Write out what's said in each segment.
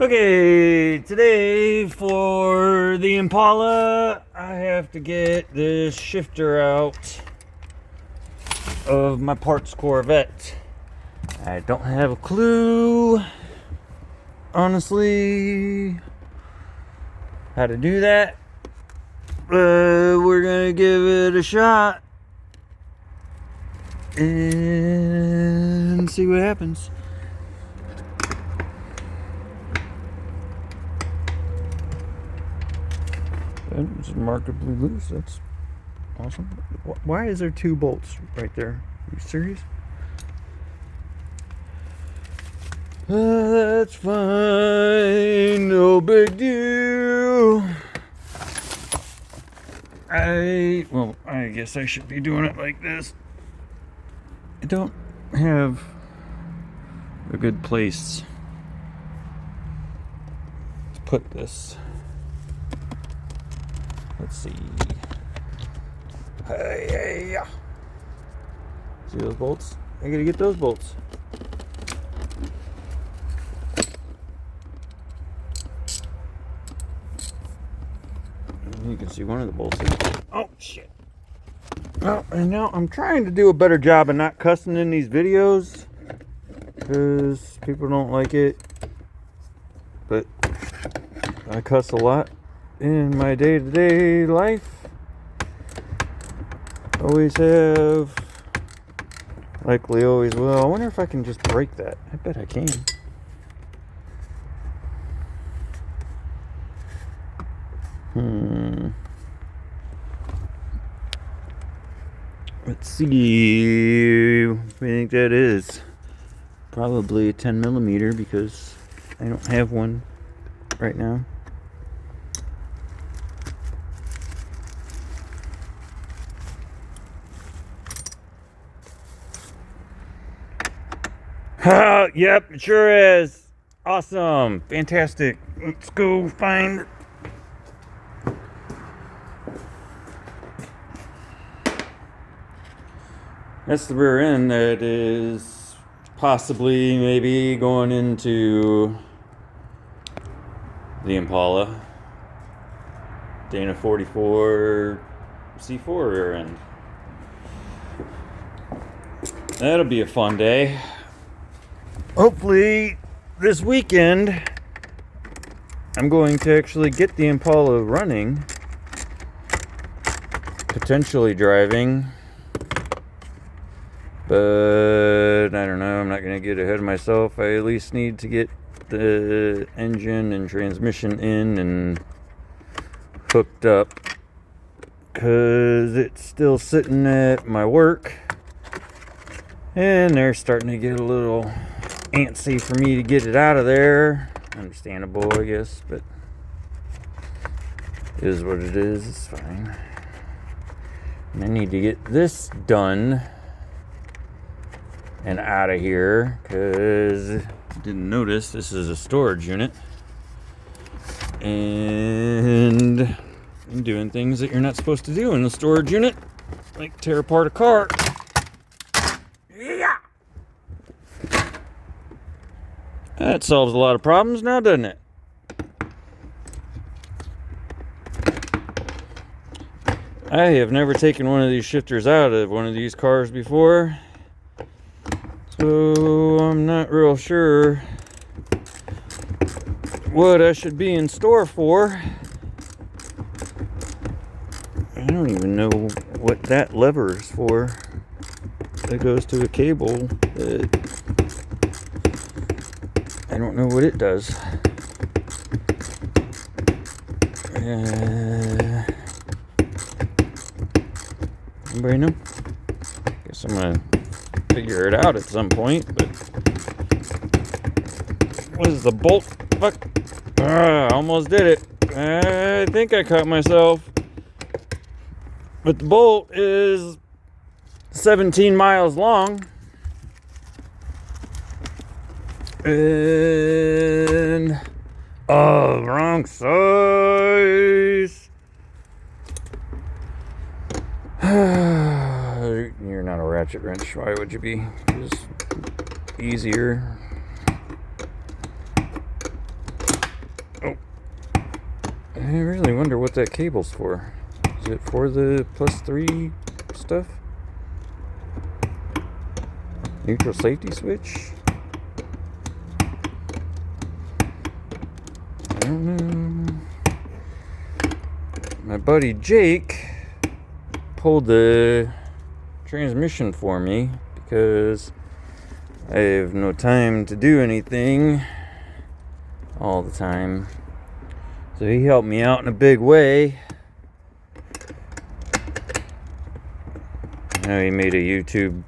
Okay, today for the Impala, I have to get this shifter out of my parts Corvette. I don't have a clue, honestly, how to do that, but we're gonna give it a shot and see what happens. It's remarkably loose. That's awesome. Why is there two bolts right there? Are you serious? That's fine. No big deal. I guess I should be doing it like this. I don't have a good place to put this. Let's see. Hey. See those bolts? I gotta get those bolts. You can see one of the bolts. Oh, shit. Oh, and now I'm trying to do a better job of not cussing in these videos because people don't like it. But I cuss a lot in my day-to-day life. Always have. Likely always will. I wonder if I can just break that. I bet I can. Let's see. What do you think that is? Probably a 10 millimeter because I don't have one right now. Yep, it sure is. Awesome. Fantastic. Let's go find. That's the rear end that is possibly maybe going into the Impala. Dana 44 C4 rear end. That'll be a fun day. Hopefully this weekend I'm going to actually get the Impala running, potentially driving, but I don't know, I'm not going to get ahead of myself. I at least need to get the engine and transmission in and hooked up because it's still sitting at my work and they're starting to get a little antsy for me to get it out of there. Understandable, I guess, but it is what it is. It's fine. And I need to get this done and out of here because I didn't notice this is a storage unit and I'm doing things that you're not supposed to do in a storage unit, like tear apart a car. Yeah. That solves a lot of problems now, doesn't it? I have never taken one of these shifters out of one of these cars before, so I'm not real sure what I should be in store for. I don't even know what that lever is for. That goes to a cable that I don't know what it does. Anybody know? Guess I'm gonna figure it out at some point, but what is the bolt? Fuck. Almost did it. I think I caught myself. But the bolt is 17 miles long. And wrong size. You're not a ratchet wrench. Why would you be? Just easier. I really wonder what that cable's for. Is it for the +3 stuff? Neutral safety switch? I don't know. My buddy Jake pulled the transmission for me because I have no time to do anything all the time. So he helped me out in a big way. Now he made a YouTube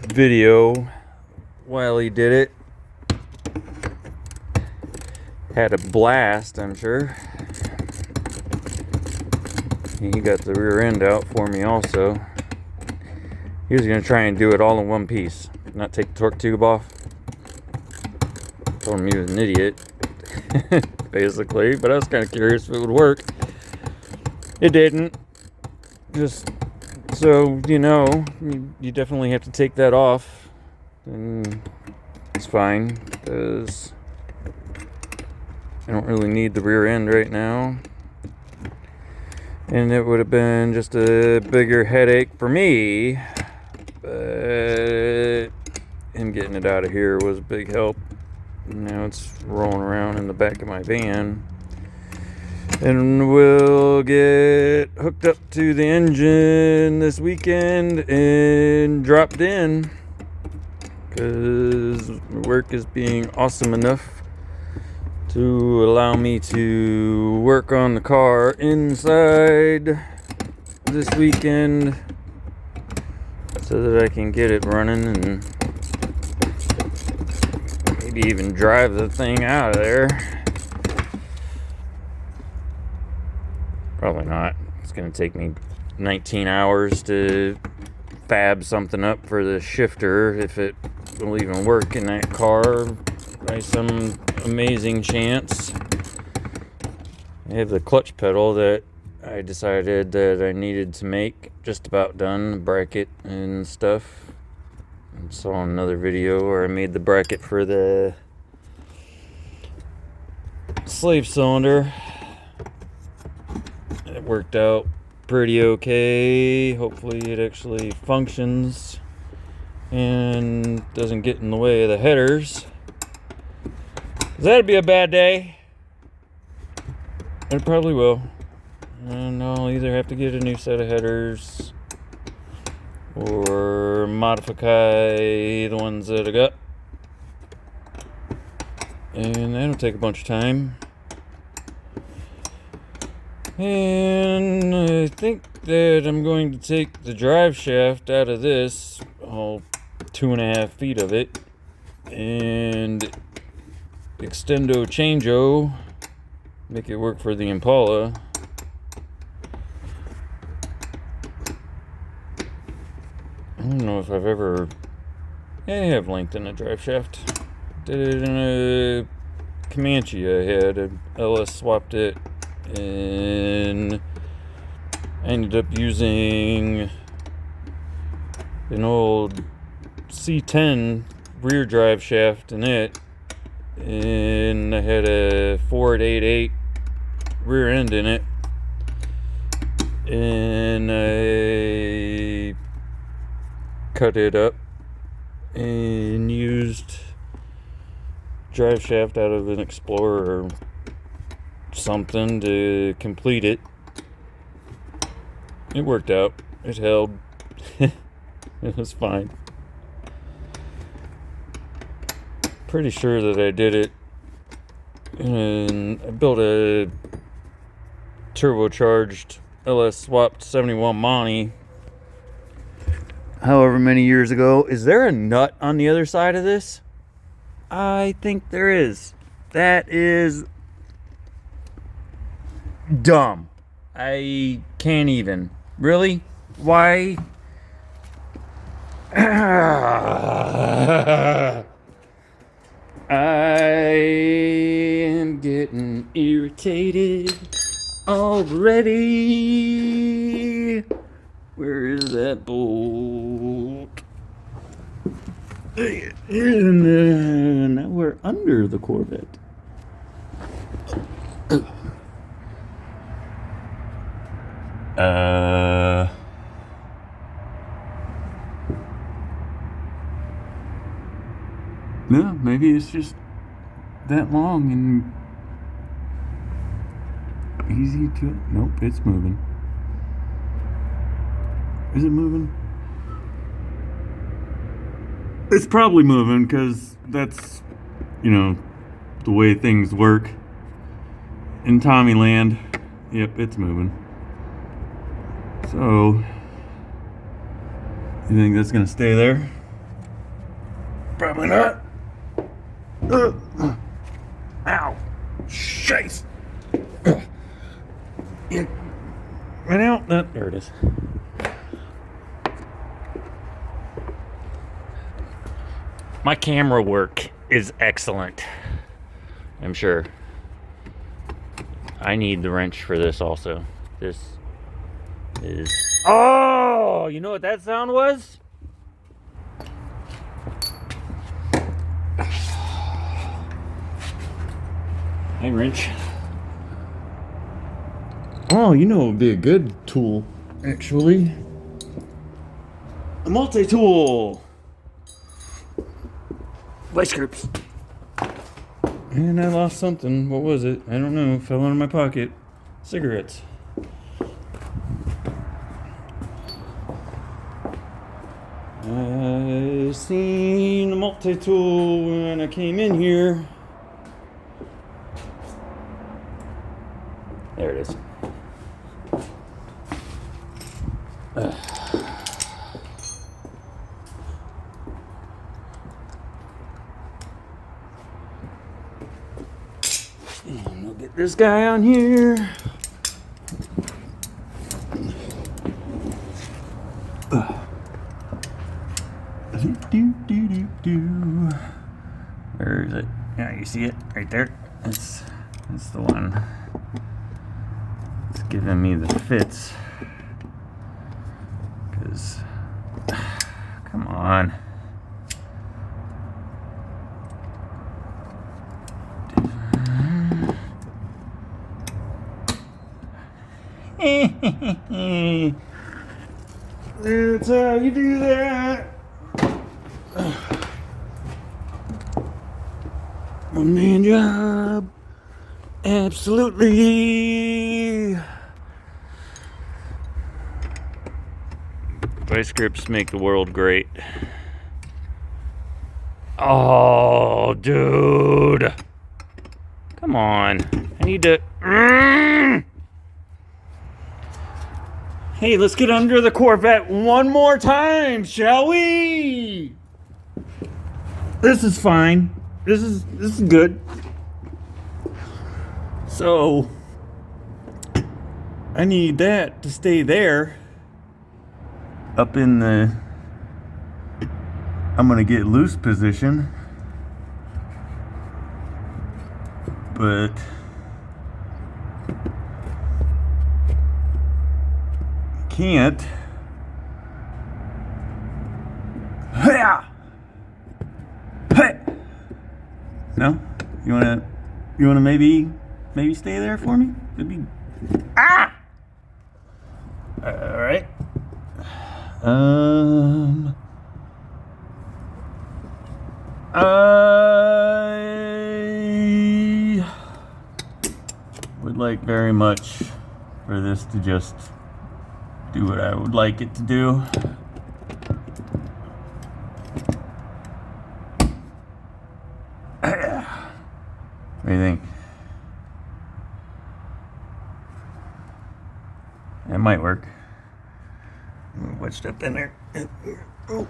video while he did it. Had a blast, I'm sure. He got the rear end out for me also. He was going to try and do it all in one piece, not take the torque tube off. Told him he was an idiot, basically, but I was kind of curious if it would work. It didn't. Just so you know, you definitely have to take that off, and it's fine, because I don't really need the rear end right now. And it would have been just a bigger headache for me, but him getting it out of here was a big help. Now it's rolling around in the back of my van. And we'll get hooked up to the engine this weekend and dropped in, because work is being awesome enough to allow me to work on the car inside this weekend so that I can get it running and maybe even drive the thing out of there. Probably not. It's going to take me 19 hours to fab something up for the shifter, if it will even work in that car by some amazing chance. I have the clutch pedal that I decided that I needed to make just about done, the bracket and stuff. I saw another video where I made the bracket for the slave cylinder. It worked out pretty okay. Hopefully it actually functions and doesn't get in the way of the headers. That'd be a bad day. It probably will. And I'll either have to get a new set of headers or modify the ones that I got. And that'll take a bunch of time. And I think that I'm going to take the drive shaft out of this, all 2.5 feet of it, and extendo changeo, make it work for the Impala. I don't know if I've ever... I have lengthened a drive shaft. Did it in a Comanche I had. I LS swapped it, and I ended up using an old C10 rear drive shaft in it, and I had a Ford 88 rear end in it, and I cut it up and used drive shaft out of an Explorer or something to complete it. It worked out. It held. It was fine. Pretty sure that I did it, and I built a turbocharged LS swapped 71 Monty however many years ago. Is there a nut on the other side of this? I think there is. That is dumb. I can't even. Really? Why? I am getting irritated already. Where is that bolt? And now we're under the Corvette. No, maybe it's just that long and easy to... Nope, it's moving. Is it moving? It's probably moving because that's, you know, the way things work in Tommy land. Yep, it's moving. So, you think that's gonna stay there? Probably not. Ow! Shite! Yeah. Right out. There it is. My camera work is excellent, I'm sure. I need the wrench for this also. This is... Oh! You know what that sound was? Hey, wrench. Oh, you know it would be a good tool, actually. A multi-tool. Vice grips. And I lost something. What was it? I don't know. It fell out of my pocket. Cigarettes. I seen a multi-tool when I came in here. There it is. And we'll get this guy on here. Where is it? Yeah, you see it right there. That's the one. It's giving me the fits. Cause, come on. That's how you do that. One man job. Absolutely. Vice grips make the world great. Oh, dude. Come on. I need to... Hey, let's get under the Corvette one more time, shall we? This is fine. This is good. So, I need that to stay there. Up in the... I'm gonna get loose position. But... can't. Hey! No? You wanna maybe stay there for me? It'd be... Ah! Alright. I would like very much for this to just do what I would like it to do. What do you think? It might work. What's up in there? Oh.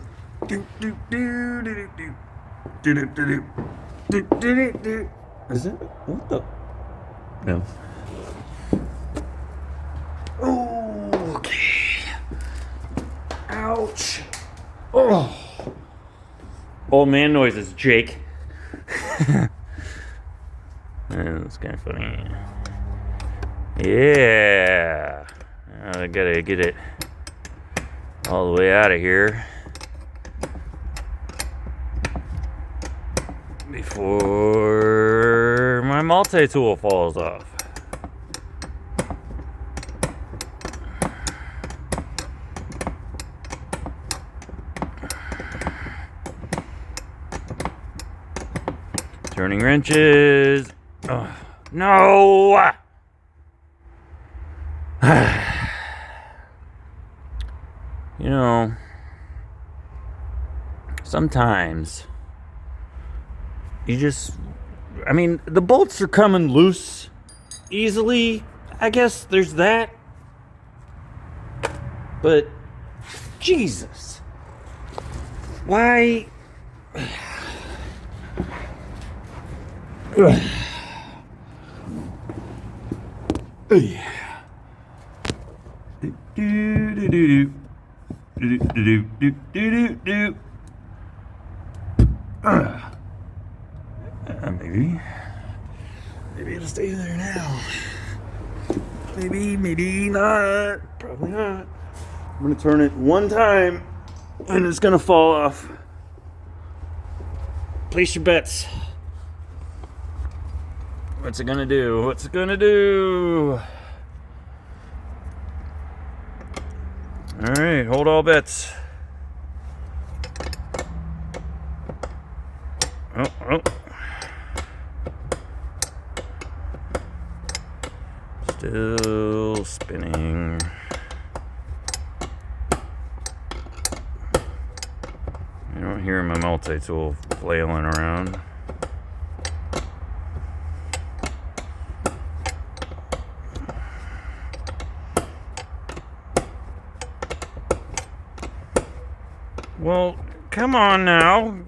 Is it? What the? No. Oh, okay. Ouch. Oh. Old man noises, Jake. That's kind of funny. Yeah. I gotta get it all the way out of here before my multi-tool falls off. Turning wrenches. Oh, no! You know, sometimes you just, I mean, the bolts are coming loose easily. I guess there's that. But, Jesus. Why? Maybe it'll stay there now. Maybe not. Probably not. I'm gonna turn it one time and it's gonna fall off. Place your bets. What's it gonna do? What's it gonna do? Alright, hold all bets. Oh. Still spinning. You don't hear my multi-tool flailing around. Well, come on now.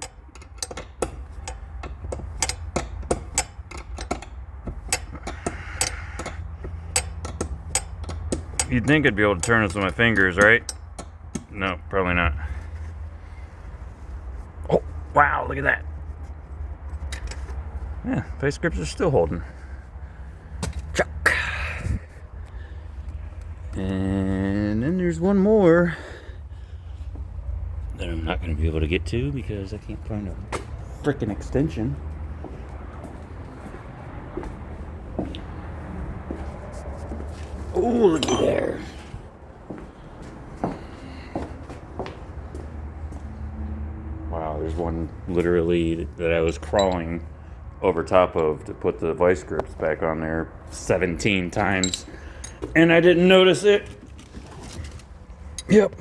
You'd think I'd be able to turn this with my fingers, right? No, probably not. Oh, wow, look at that. Yeah, vice grips are still holding. Chuck. And then there's one more that I'm not going to be able to get to because I can't find a freaking extension. Oh, looky there. Wow, there's one literally that I was crawling over top of to put the vice grips back on there 17 times. And I didn't notice it. Yep.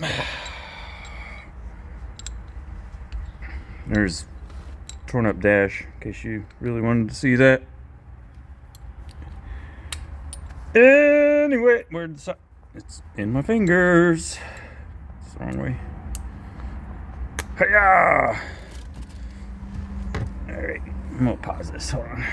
There's torn up dash, in case you really wanted to see that. Anyway, where'd the sign? It's in my fingers. It's the wrong way. Hiya! Alright, I'm gonna pause this. Hold on.